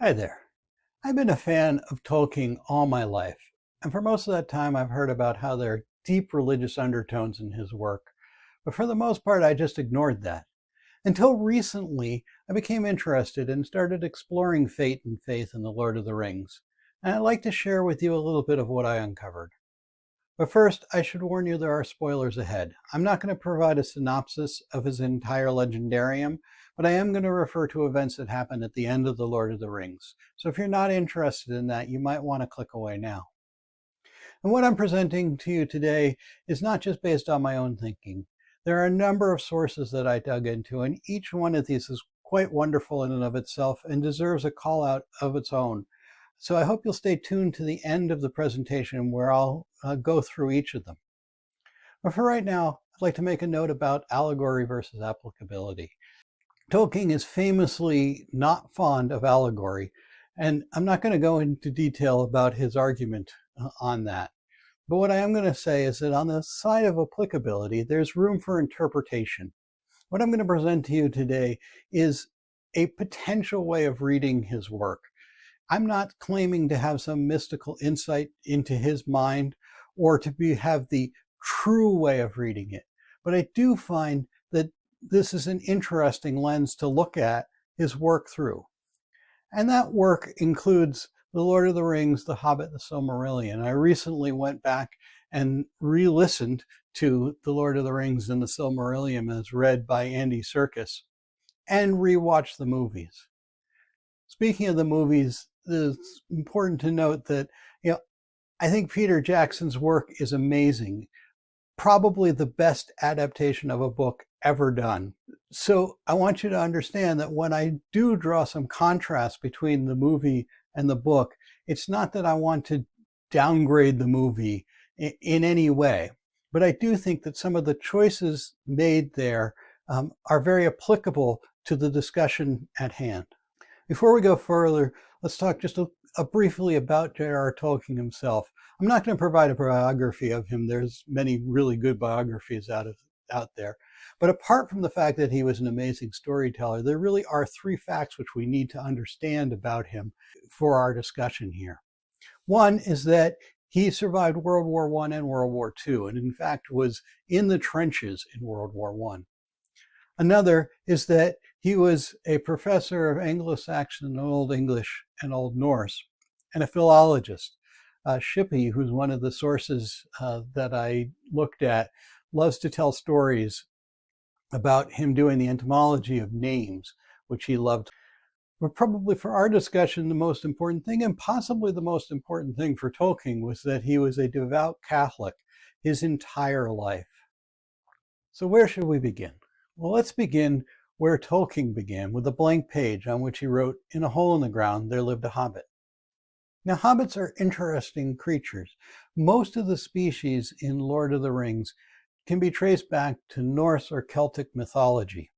Hi there. I've been a fan of Tolkien all my life, and for most of that time I've heard about how there are deep religious undertones in his work. But for the most part, I just ignored that. Until recently, I became interested and started exploring fate and faith in The Lord of the Rings. And I'd like to share with you a little bit of what I uncovered. But first, I should warn you there are spoilers ahead. I'm not going to provide a synopsis of his entire legendarium, but I am going to refer to events that happened at the end of The Lord of the Rings. So if you're not interested in that, you might want to click away now. And what I'm presenting to you today is not just based on my own thinking. There are a number of sources that I dug into, and each one of these is quite wonderful in and of itself and deserves a call out of its own. So I hope you'll stay tuned to the end of the presentation where I'll go through each of them. But for right now, I'd like to make a note about allegory versus applicability. Tolkien is famously not fond of allegory, and I'm not going to go into detail about his argument on that. But what I am going to say is that on the side of applicability, there's room for interpretation. What I'm going to present to you today is a potential way of reading his work. I'm not claiming to have some mystical insight into his mind or to have the true way of reading it, but I do find that this is an interesting lens to look at his work through. And that work includes The Lord of the Rings, The Hobbit, The Silmarillion. I recently went back and re-listened to The Lord of the Rings and The Silmarillion as read by Andy Serkis and rewatched the movies. Speaking of the movies, it's important to note that, I think Peter Jackson's work is amazing. Probably the best adaptation of a book ever done. So I want you to understand that when I do draw some contrast between the movie and the book, it's not that I want to downgrade the movie in any way, but I do think that some of the choices made there are very applicable to the discussion at hand. Before we go further, let's talk just briefly about J.R.R. Tolkien himself. I'm not going to provide a biography of him. There's many really good biographies out there. But apart from the fact that he was an amazing storyteller, there really are three facts which we need to understand about him for our discussion here. One is that he survived World War I and World War II, and in fact was in the trenches in World War I. Another is that he was a professor of Anglo-Saxon, Old English, and Old Norse, and a philologist. Shippey, who's one of the sources that I looked at, loves to tell stories about him doing the etymology of names, which he loved. But probably for our discussion, the most important thing, and possibly the most important thing for Tolkien, was that he was a devout Catholic his entire life. So where should we begin? Well, let's begin where Tolkien began, with a blank page on which he wrote, "In a hole in the ground there lived a hobbit." Now, hobbits are interesting creatures. Most of the species in Lord of the Rings can be traced back to Norse or Celtic mythology,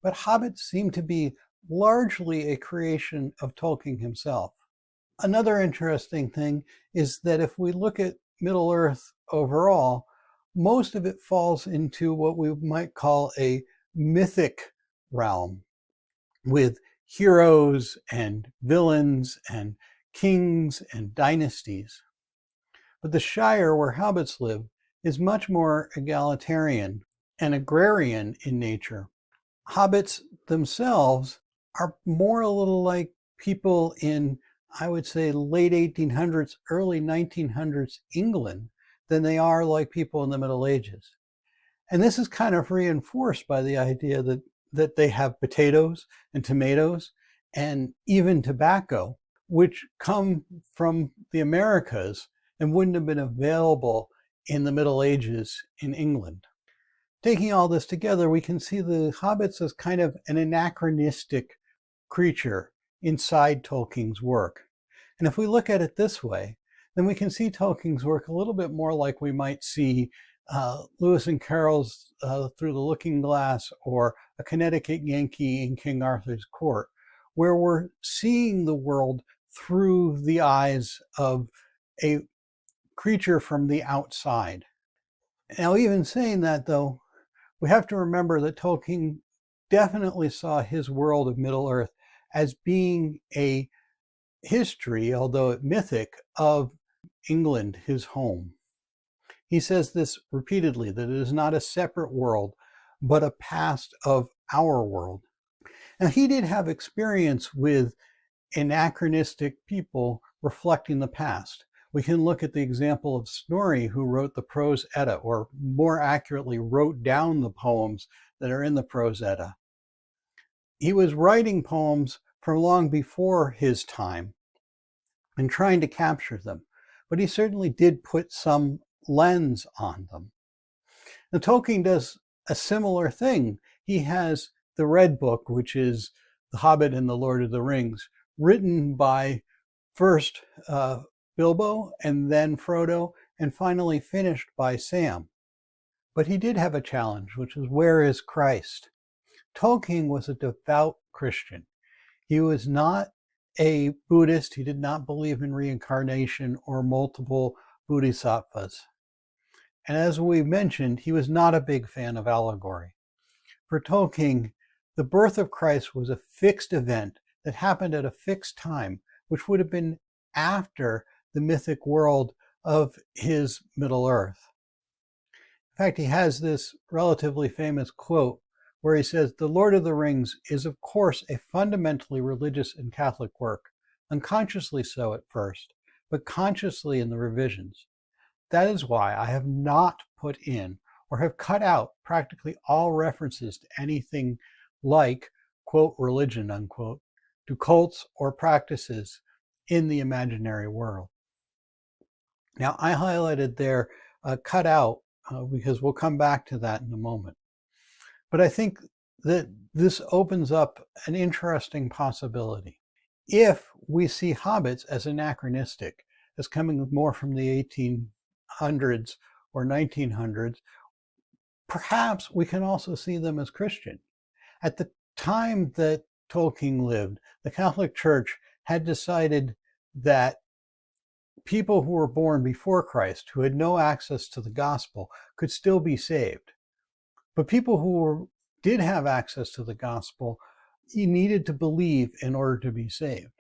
but hobbits seem to be largely a creation of Tolkien himself. Another interesting thing is that if we look at Middle-earth overall, most of it falls into what we might call a mythic realm, with heroes and villains and kings and dynasties. But the Shire, where hobbits live, is much more egalitarian and agrarian in nature. Hobbits themselves are more a little like people in, I would say, late 1800s, early 1900s England than they are like people in the Middle Ages. And this is kind of reinforced by the idea that they have potatoes and tomatoes and even tobacco, which come from the Americas and wouldn't have been available in the Middle Ages in England. Taking all this together, we can see the hobbits as kind of an anachronistic creature inside Tolkien's work. And if we look at it this way, then we can see Tolkien's work a little bit more like we might see Lewis and Carroll's Through the Looking Glass, or A Connecticut Yankee in King Arthur's Court, where we're seeing the world through the eyes of a creature from the outside. Now, even saying that, though, we have to remember that Tolkien definitely saw his world of Middle-earth as being a history, although mythic, of England, his home. He says this repeatedly, that it is not a separate world, but a past of our world. Now, he did have experience with anachronistic people reflecting the past. We can look at the example of Snorri, who wrote the Prose Edda, or more accurately, wrote down the poems that are in the Prose Edda. He was writing poems from long before his time and trying to capture them, but he certainly did put some lens on them. Now, Tolkien does a similar thing. He has the Red Book, which is The Hobbit and the Lord of the Rings, written by first Bilbo and then Frodo, and finally finished by Sam. But he did have a challenge, which is, where is Christ? Tolkien was a devout Christian. He was not a Buddhist. He did not believe in reincarnation or multiple bodhisattvas. And as we mentioned, he was not a big fan of allegory. For Tolkien, the birth of Christ was a fixed event that happened at a fixed time, which would have been after the mythic world of his Middle-earth. In fact, he has this relatively famous quote where he says, "The Lord of the Rings is of course a fundamentally religious and Catholic work, unconsciously so at first, but consciously in the revisions. That is why I have not put in or have cut out practically all references to anything like, quote, religion, unquote, to cults or practices in the imaginary world." Now, I highlighted there cut out because we'll come back to that in a moment. But I think that this opens up an interesting possibility. If we see hobbits as anachronistic, as coming more from the 1800s or 1900s, perhaps we can also see them as Christian. At the time that Tolkien lived, the Catholic Church had decided that people who were born before Christ, who had no access to the gospel, could still be saved. But people who did have access to the gospel, you needed to believe in order to be saved.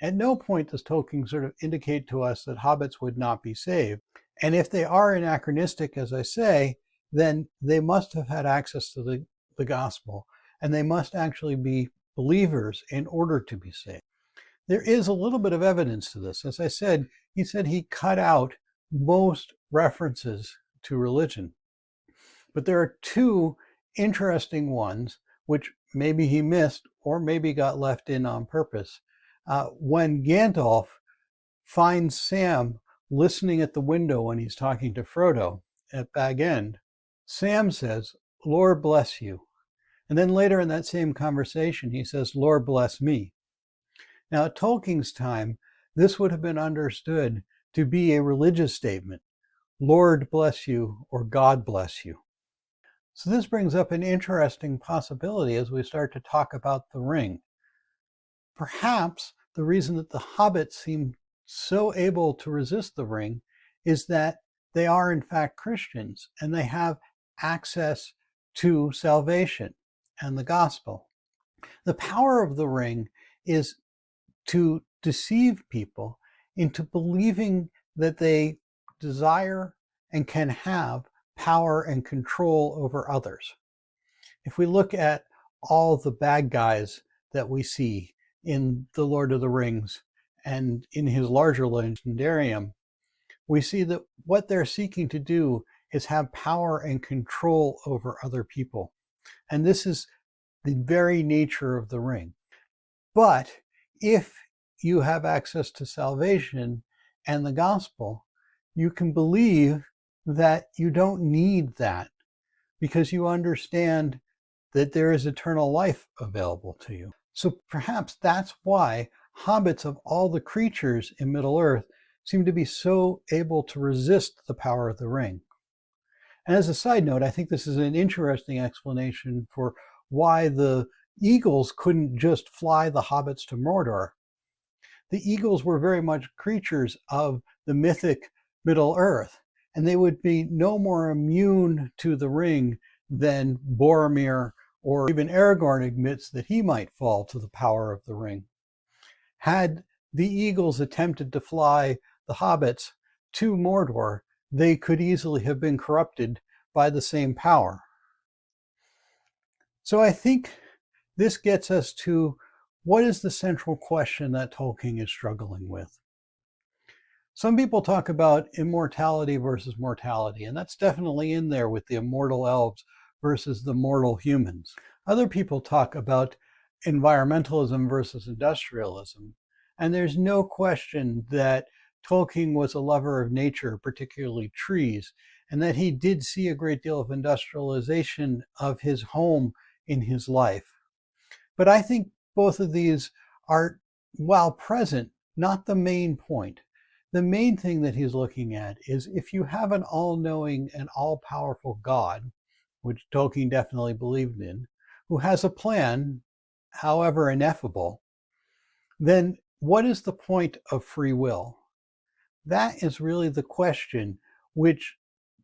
At no point does Tolkien sort of indicate to us that hobbits would not be saved. And if they are anachronistic, as I say, then they must have had access to the gospel, and they must actually be believers in order to be saved. There is a little bit of evidence to this. As I said, he said he cut out most references to religion. But there are two interesting ones, which maybe he missed or maybe got left in on purpose. When Gandalf finds Sam listening at the window when he's talking to Frodo at Bag End, Sam says, "Lord bless you." And then later in that same conversation, he says, "Lord bless me." Now, at Tolkien's time, this would have been understood to be a religious statement. Lord bless you, or God bless you. So this brings up an interesting possibility as we start to talk about the ring. Perhaps the reason that the hobbits seem so able to resist the ring is that they are in fact Christians and they have access to salvation and the gospel. The power of the ring is to deceive people into believing that they desire and can have power and control over others. If we look at all the bad guys that we see in The Lord of the Rings and in his larger legendarium, we see that what they're seeking to do is have power and control over other people. And this is the very nature of the ring. But if you have access to salvation and the gospel, you can believe that you don't need that because you understand that there is eternal life available to you. So perhaps that's why hobbits of all the creatures in Middle-earth seem to be so able to resist the power of the ring. And as a side note, I think this is an interesting explanation for why the eagles couldn't just fly the hobbits to Mordor. The eagles were very much creatures of the mythic Middle-earth, and they would be no more immune to the ring than Boromir or even Aragorn admits that he might fall to the power of the ring. Had the eagles attempted to fly the hobbits to Mordor, they could easily have been corrupted by the same power. So I think this gets us to what is the central question that Tolkien is struggling with. Some people talk about immortality versus mortality, and that's definitely in there with the immortal elves versus the mortal humans. Other people talk about environmentalism versus industrialism, and there's no question that Tolkien was a lover of nature, particularly trees, and that he did see a great deal of industrialization of his home in his life. But I think both of these are, while present, not the main point. The main thing that he's looking at is if you have an all-knowing and all-powerful God, which Tolkien definitely believed in, who has a plan, however ineffable, then what is the point of free will? That is really the question which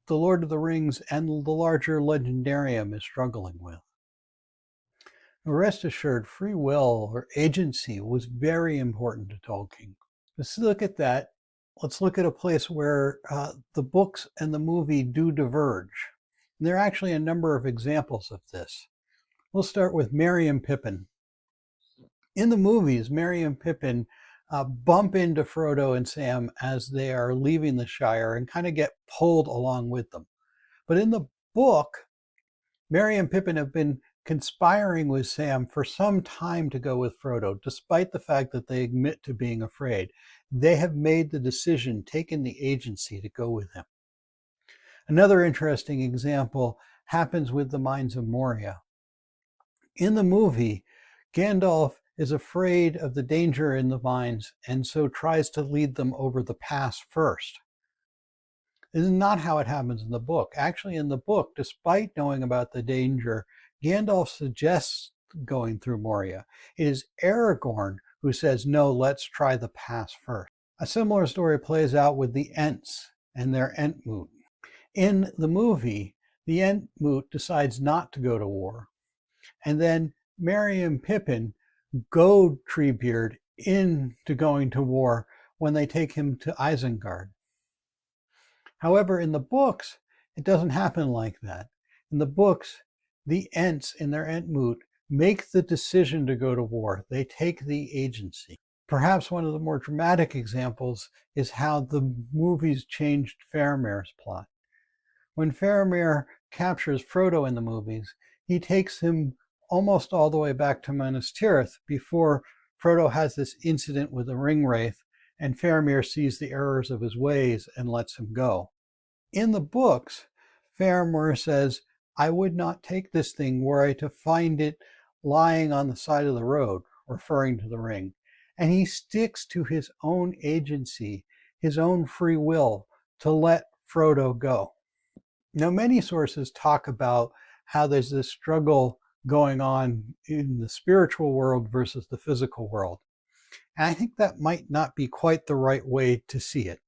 the Lord of the Rings and the larger legendarium is struggling with. Rest assured, free will or agency was very important to Tolkien. Let's look at that. Let's look at a place where the books and the movie do diverge. And there are actually a number of examples of this. We'll start with Merry and Pippin. In the movies, Merry and Pippin bump into Frodo and Sam as they are leaving the Shire and kind of get pulled along with them. But in the book, Merry and Pippin have been conspiring with Sam for some time to go with Frodo, despite the fact that they admit to being afraid. They have made the decision, taken the agency to go with him. Another interesting example happens with the Mines of Moria. In the movie, Gandalf is afraid of the danger in the mines and so tries to lead them over the pass first. This is not how it happens in the book. Actually, in the book, despite knowing about the danger, Gandalf suggests going through Moria. It is Aragorn who says, no, let's try the pass first. A similar story plays out with the Ents and their Entmoot. In the movie, the Entmoot decides not to go to war. And then Merry and Pippin goad Treebeard into going to war when they take him to Isengard. However, in the books, it doesn't happen like that. In the books, the Ents in their Entmoot make the decision to go to war. They take the agency. Perhaps one of the more dramatic examples is how the movies changed Faramir's plot. When Faramir captures Frodo in the movies, he takes him almost all the way back to Minas Tirith before Frodo has this incident with the Ringwraith and Faramir sees the errors of his ways and lets him go. In the books, Faramir says, I would not take this thing were I to find it lying on the side of the road, referring to the ring. And he sticks to his own agency, his own free will to let Frodo go. Now, many sources talk about how there's this struggle going on in the spiritual world versus the physical world. And I think that might not be quite the right way to see it.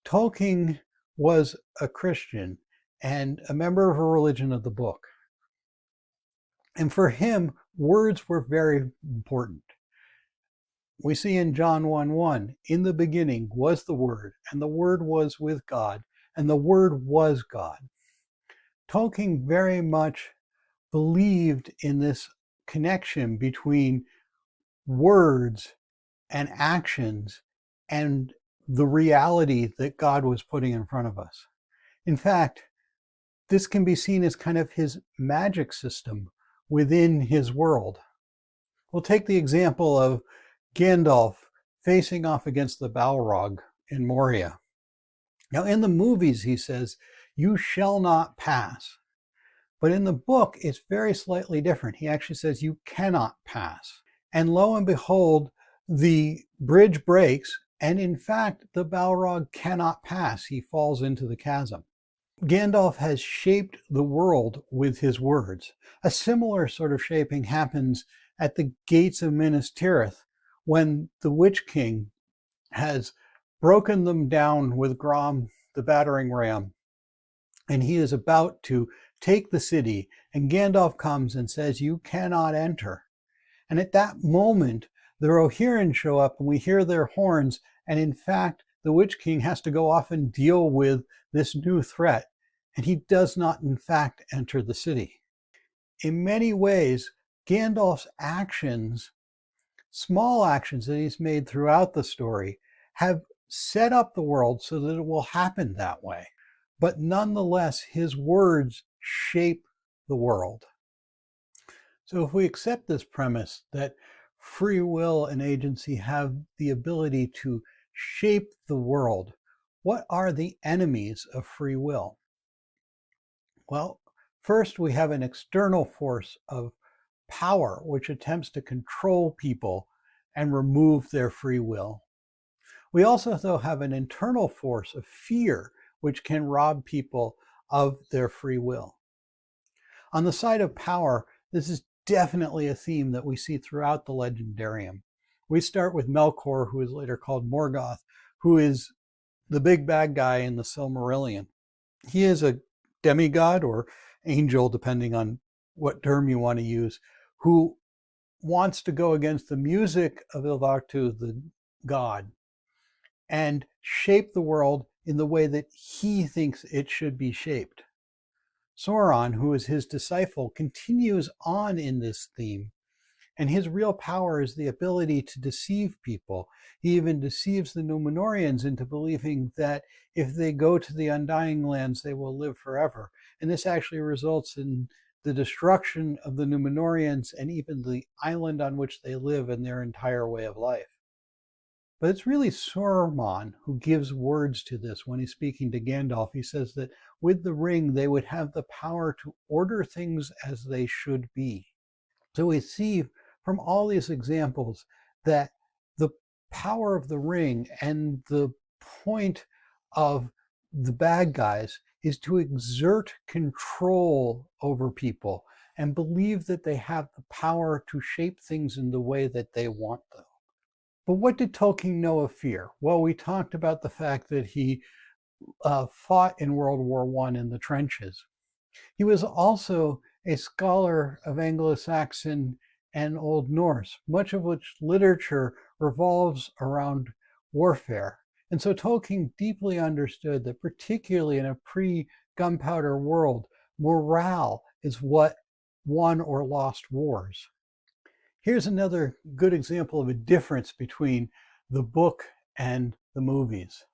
Tolkien was a Christian and a member of a religion of the book. And for him, words were very important. We see in John 1:1, in the beginning was the Word, and the Word was with God, and the Word was God. Tolkien very much believed in this connection between words and actions and the reality that God was putting in front of us. In fact, this can be seen as kind of his magic system within his world. We'll take the example of Gandalf facing off against the Balrog in Moria. Now, in the movies, he says, you shall not pass. But in the book, it's very slightly different. He actually says you cannot pass. And lo and behold, the bridge breaks, and in fact, the Balrog cannot pass. He falls into the chasm. Gandalf has shaped the world with his words. A similar sort of shaping happens at the gates of Minas Tirith when the Witch King has broken them down with Grom, the battering ram, and he is about to take the city, and Gandalf comes and says, you cannot enter. And at that moment, The Rohirrim show up and we hear their horns, and in fact, the Witch King has to go off and deal with this new threat, and he does not in fact enter the city. In many ways, Gandalf's actions, small actions that he's made throughout the story, have set up the world so that it will happen that way. But nonetheless, his words shape the world. So if we accept this premise that free will and agency have the ability to shape the world, what are the enemies of free will? Well, first we have an external force of power which attempts to control people and remove their free will. We also, though, have an internal force of fear which can rob people of their free will. On the side of power, this is definitely a theme that we see throughout the legendarium. We start with Melkor, who is later called Morgoth, who is the big bad guy in the Silmarillion. He is a demigod or angel, depending on what term you want to use, who wants to go against the music of Ilvartu, the god, and shape the world in the way that he thinks it should be shaped. Sauron, who is his disciple, continues on in this theme, and his real power is the ability to deceive people. He even deceives the Númenóreans into believing that if they go to the Undying Lands, they will live forever. And this actually results in the destruction of the Númenóreans and even the island on which they live and their entire way of life. But it's really Saruman who gives words to this when he's speaking to Gandalf. He says that with the ring, they would have the power to order things as they should be. So we see from all these examples that the power of the ring and the point of the bad guys is to exert control over people and believe that they have the power to shape things in the way that they want them. But what did Tolkien know of fear? Well, we talked about the fact that he fought in World War I in the trenches. He was also a scholar of Anglo-Saxon and Old Norse, much of which literature revolves around warfare. And so Tolkien deeply understood that, particularly in a pre-gunpowder world, morale is what won or lost wars. Here's another good example of a difference between the book and the movies.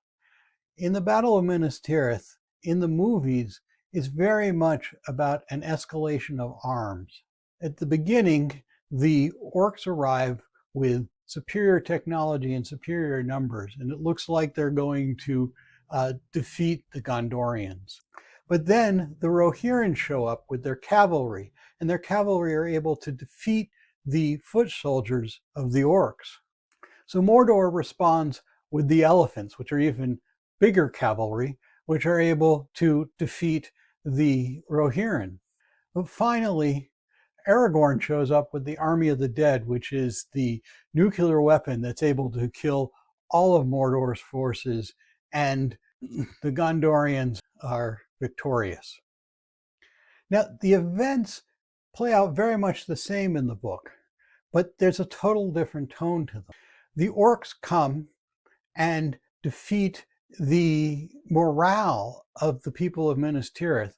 In the Battle of Minas Tirith, in the movies, is very much about an escalation of arms. At the beginning, the orcs arrive with superior technology and superior numbers, and it looks like they're going to defeat the Gondorians. But then the Rohirrim show up with their cavalry, and their cavalry are able to defeat the foot soldiers of the orcs. So Mordor responds with the elephants, which are even bigger cavalry, which are able to defeat the Rohirrim. But finally, Aragorn shows up with the Army of the Dead, which is the nuclear weapon that's able to kill all of Mordor's forces, and the Gondorians are victorious. Now, the events play out very much the same in the book, but there's a total different tone to them. The orcs come and defeat the morale of the people of Minas Tirith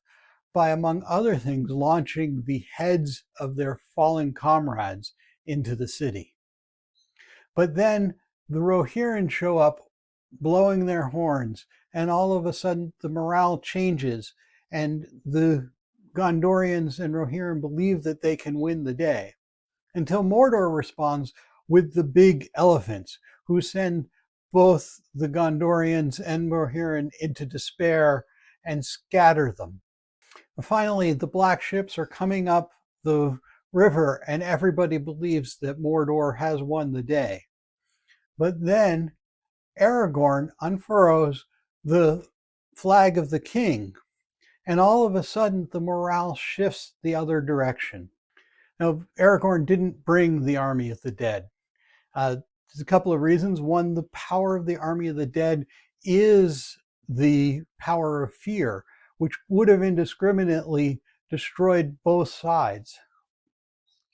by, among other things, launching the heads of their fallen comrades into the city. But then the Rohirrim show up blowing their horns, and all of a sudden the morale changes, and the Gondorians and Rohirrim believe that they can win the day, until Mordor responds with the big elephants, who send both the Gondorians and Rohirrim into despair and scatter them. Finally, the black ships are coming up the river, and everybody believes that Mordor has won the day. But then Aragorn unfurls the flag of the king, and all of a sudden the morale shifts the other direction. Now, Aragorn didn't bring the Army of the Dead. There's a couple of reasons. One, the power of the Army of the Dead is the power of fear, which would have indiscriminately destroyed both sides.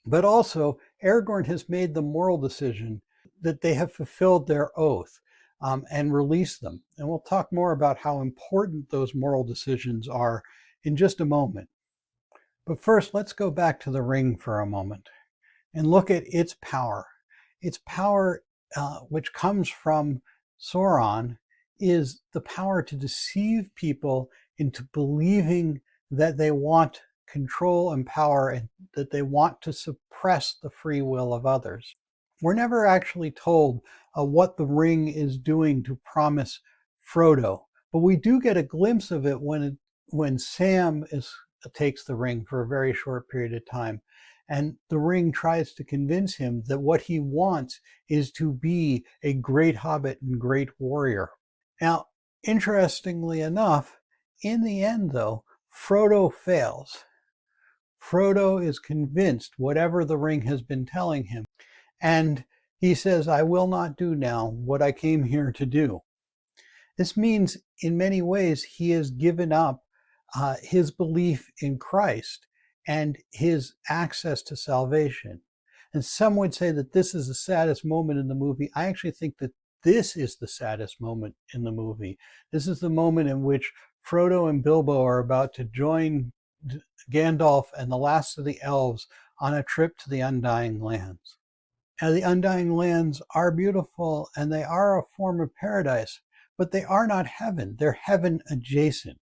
But also, Aragorn has made the moral decision that they have fulfilled their oath and released them. And we'll talk more about how important those moral decisions are in just a moment. But first, let's go back to the ring for a moment and look at its power. Its power, which comes from Sauron, is the power to deceive people into believing that they want control and power and that they want to suppress the free will of others. We're never actually told what the ring is doing to promise Frodo, but we do get a glimpse of it when Sam takes the ring for a very short period of time. And the ring tries to convince him that what he wants is to be a great hobbit and great warrior. Now, interestingly enough, in the end, though, Frodo fails. Frodo is convinced whatever the ring has been telling him. And he says, I will not do now what I came here to do. This means in many ways he has given up his belief in Christ and his access to salvation. And some would say that this is the saddest moment in the movie. I actually think that this is the saddest moment in the movie. This is the moment in which Frodo and Bilbo are about to join Gandalf and the last of the elves on a trip to the Undying Lands. Now, the Undying Lands are beautiful and they are a form of paradise, but they are not heaven. They're heaven adjacent.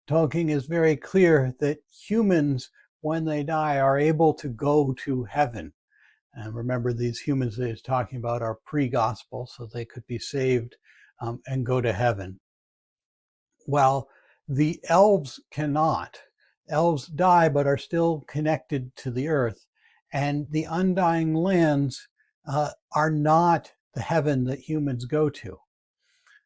Tolkien is very clear that humans, when they die, are able to go to heaven. And remember, these humans that he's talking about are pre-gospel, so they could be saved and go to heaven. While the elves cannot. Elves die but are still connected to the earth. And the Undying Lands are not the heaven that humans go to.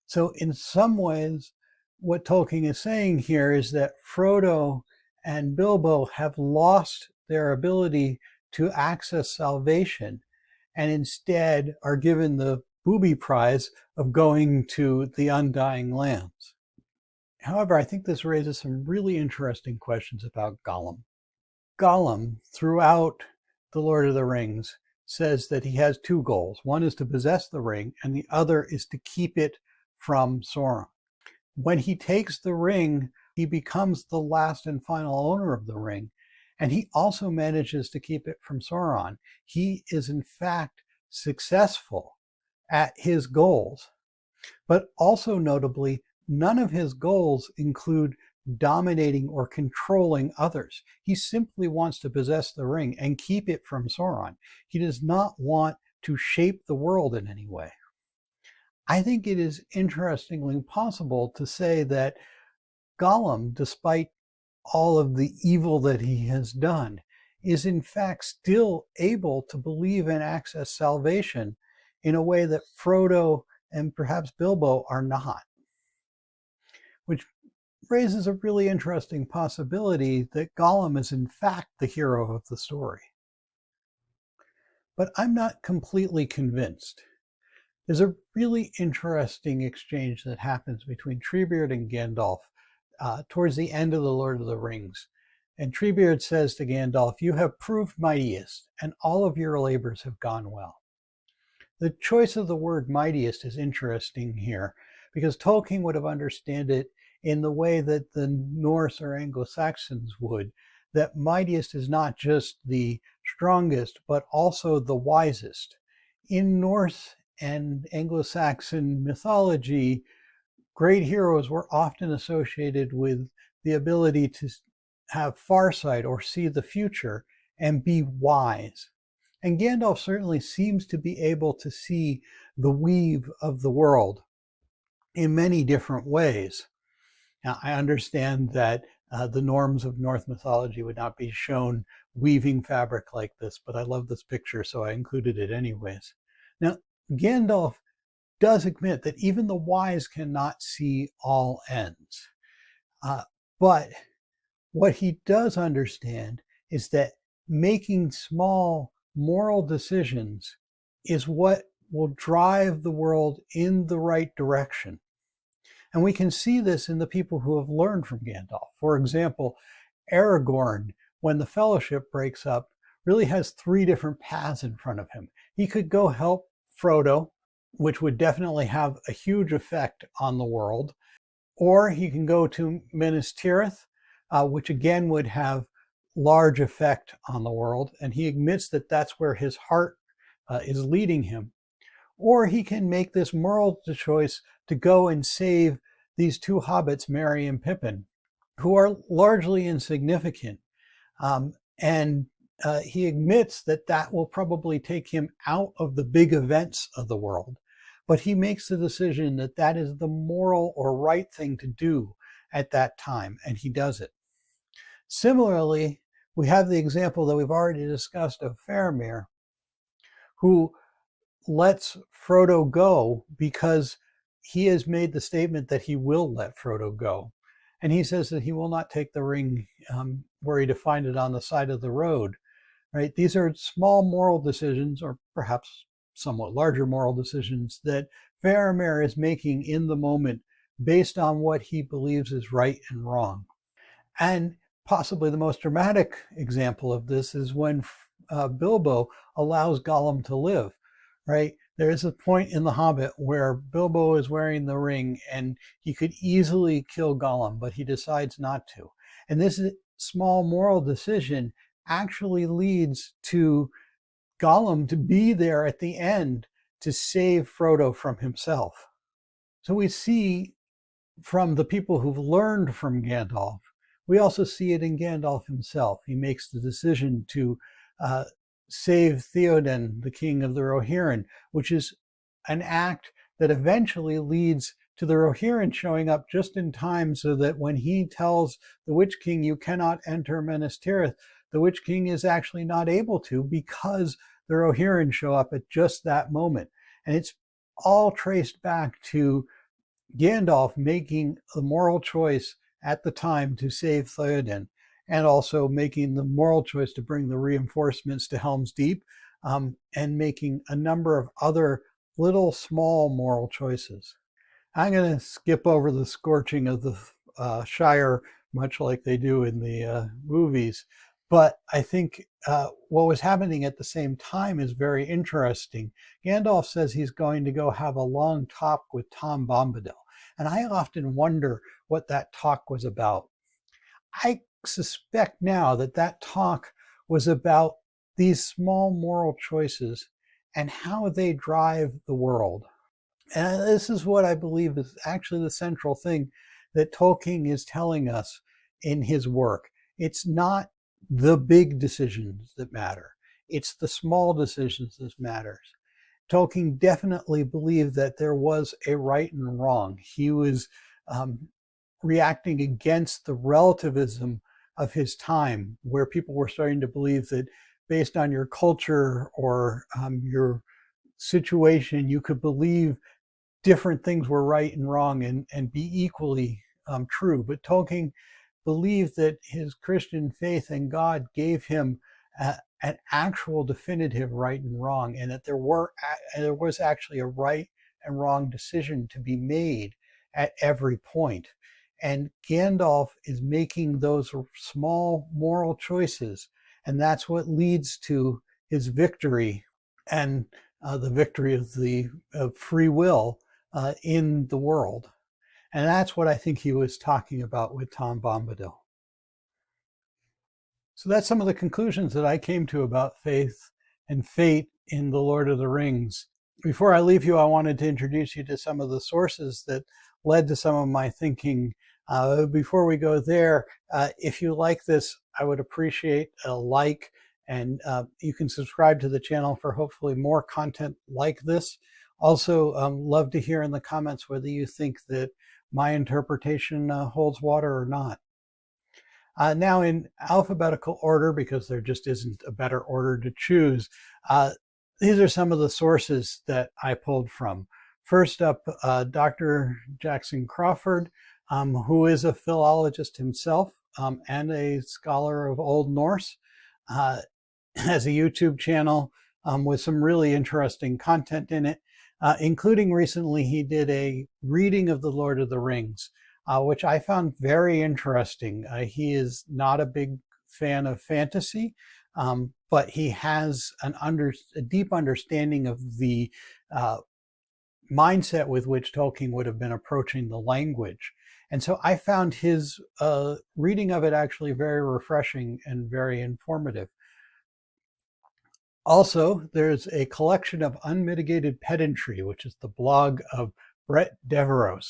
So in some ways, what Tolkien is saying here is that Frodo and Bilbo have lost their ability to access salvation and instead are given the booby prize of going to the Undying Lands. However, I think this raises some really interesting questions about Gollum. Gollum, throughout The Lord of the Rings, says that he has two goals. One is to possess the ring, and the other is to keep it from Sauron. When he takes the ring, he becomes the last and final owner of the ring, and he also manages to keep it from Sauron. He is in fact successful at his goals, but also notably, none of his goals include dominating or controlling others. He simply wants to possess the ring and keep it from Sauron. He does not want to shape the world in any way. I think it is interestingly possible to say that Gollum, despite all of the evil that he has done, is in fact still able to believe and access salvation in a way that Frodo and perhaps Bilbo are not. Which raises a really interesting possibility that Gollum is in fact the hero of the story. But I'm not completely convinced. There's a really interesting exchange that happens between Treebeard and Gandalf towards the end of The Lord of the Rings. And Treebeard says to Gandalf, "You have proved mightiest, and all of your labors have gone well." The choice of the word mightiest is interesting here, because Tolkien would have understood it in the way that the Norse or Anglo-Saxons would, that mightiest is not just the strongest, but also the wisest. In Norse and Anglo-Saxon mythology, great heroes were often associated with the ability to have farsight or see the future and be wise. And Gandalf certainly seems to be able to see the weave of the world in many different ways. Now, I understand that the norms of Norse mythology would not be shown weaving fabric like this, but I love this picture, so I included it anyways. Now, Gandalf does admit that even the wise cannot see all ends. But what he does understand is that making small moral decisions is what will drive the world in the right direction. And we can see this in the people who have learned from Gandalf. For example, Aragorn, when the Fellowship breaks up, really has three different paths in front of him. He could go help Frodo, which would definitely have a huge effect on the world, or he can go to Minas Tirith, which again would have large effect on the world, and he admits that that's where his heart is leading him. Or he can make this moral choice to go and save these two hobbits, Merry and Pippin, who are largely insignificant. And he admits that that will probably take him out of the big events of the world. But he makes the decision that that is the moral or right thing to do at that time, and he does it. Similarly, we have the example that we've already discussed of Faramir, who lets Frodo go because he has made the statement that he will let Frodo go. And he says that he will not take the ring were he to find it on the side of the road. Right? These are small moral decisions, or perhaps somewhat larger moral decisions, that Faramir is making in the moment based on what he believes is right and wrong. And possibly the most dramatic example of this is when Bilbo allows Gollum to live. Right? There is a point in The Hobbit where Bilbo is wearing the ring and he could easily kill Gollum, but he decides not to. And this small moral decision actually leads to Gollum to be there at the end to save Frodo from himself. So we see from the people who've learned from Gandalf, we also see it in Gandalf himself. He makes the decision to save Theoden, the king of the Rohirrim, which is an act that eventually leads to the Rohirrim showing up just in time so that when he tells the Witch King, you cannot enter Minas Tirith, the Witch King is actually not able to because the Rohirrim show up at just that moment. And it's all traced back to Gandalf making the moral choice at the time to save Theoden, and also making the moral choice to bring the reinforcements to Helm's Deep, and making a number of other little small moral choices. I'm going to skip over the scorching of the Shire, much like they do in the movies, but I think what was happening at the same time is very interesting. Gandalf says he's going to go have a long talk with Tom Bombadil, and I often wonder what that talk was about. I suspect now that that talk was about these small moral choices and how they drive the world. And this is what I believe is actually the central thing that Tolkien is telling us in his work. It's not the big decisions that matter. It's the small decisions that matters. Tolkien definitely believed that there was a right and wrong. He was reacting against the relativism of his time, where people were starting to believe that based on your culture or your situation, you could believe different things were right and wrong and be equally true. But Tolkien believed that his Christian faith in God gave him an actual definitive right and wrong, and that there was actually a right and wrong decision to be made at every point. And Gandalf is making those small moral choices, and that's what leads to his victory and the victory of free will in the world. And that's what I think he was talking about with Tom Bombadil. So that's some of the conclusions that I came to about faith and fate in The Lord of the Rings. Before I leave you, I wanted to introduce you to some of the sources that led to some of my thinking. Before we go there, if you like this, I would appreciate a like, and you can subscribe to the channel for hopefully more content like this. Also, love to hear in the comments whether you think that my interpretation holds water or not. Now in alphabetical order, because there just isn't a better order to choose, these are some of the sources that I pulled from. First up, Dr. Jackson Crawford, who is a philologist himself and a scholar of Old Norse, has a YouTube channel with some really interesting content in it, including recently he did a reading of The Lord of the Rings, which I found very interesting. He is not a big fan of fantasy, but he has a deep understanding of the mindset with which Tolkien would have been approaching the language. And so I found his reading of it actually very refreshing and very informative. Also, there's a collection of unmitigated pedantry, which is the blog of Brett Devereaux.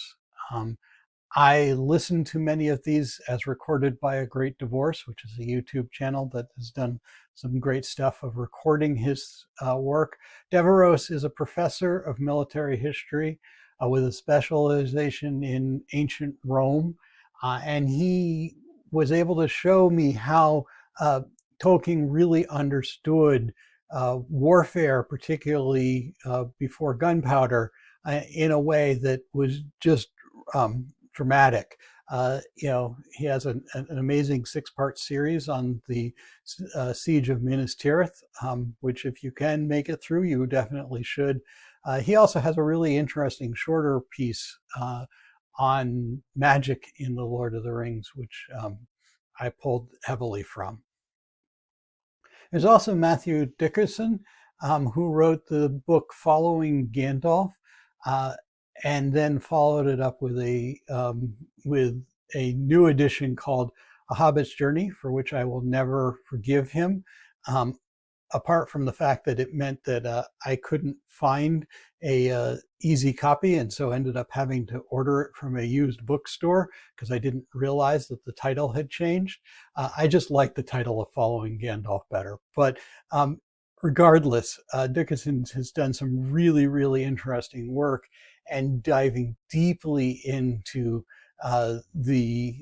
I listen to many of these as recorded by A Great Divorce, which is a YouTube channel that has done some great stuff of recording his work. Devereaux is a professor of military history with a specialization in ancient Rome. And he was able to show me how Tolkien really understood warfare, particularly before gunpowder, in a way that was just dramatic. He has an amazing 6-part series on the siege of Minas Tirith, which if you can make it through, you definitely should. He also has a really interesting shorter piece on magic in The Lord of the Rings, which I pulled heavily from. There's also Matthew Dickerson, who wrote the book Following Gandalf, and then followed it up with a new edition called A Hobbit's Journey, for which I will never forgive him, apart from the fact that it meant that I couldn't find a easy copy, and so ended up having to order it from a used bookstore because I didn't realize that the title had changed. I just like the title of Following Gandalf better. But regardless, Dickerson has done some really, really interesting work and diving deeply into the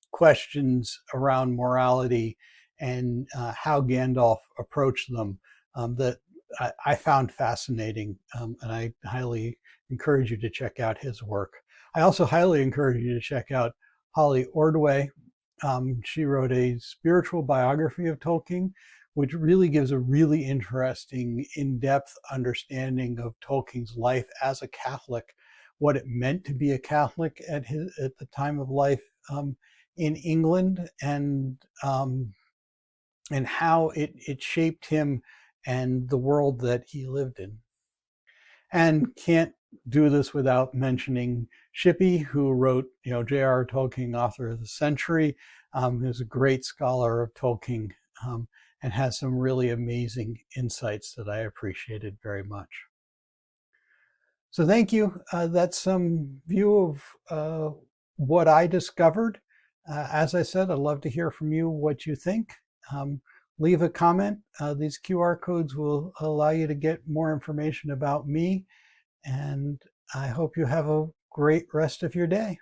questions around morality and how Gandalf approached them that I found fascinating, and I highly encourage you to check out his work. I also highly encourage you to check out Holly Ordway. She wrote a spiritual biography of Tolkien, which really gives a really interesting, in-depth understanding of Tolkien's life as a Catholic, what it meant to be a Catholic at the time of life in England, and how it shaped him and the world that he lived in. And can't do this without mentioning Shippey, who wrote, J.R.R. Tolkien, author of the century, who's a great scholar of Tolkien, and has some really amazing insights that I appreciated very much. So thank you. That's some view of what I discovered. As I said, I'd love to hear from you what you think. Leave a comment. These QR codes will allow you to get more information about me. And I hope you have a great rest of your day.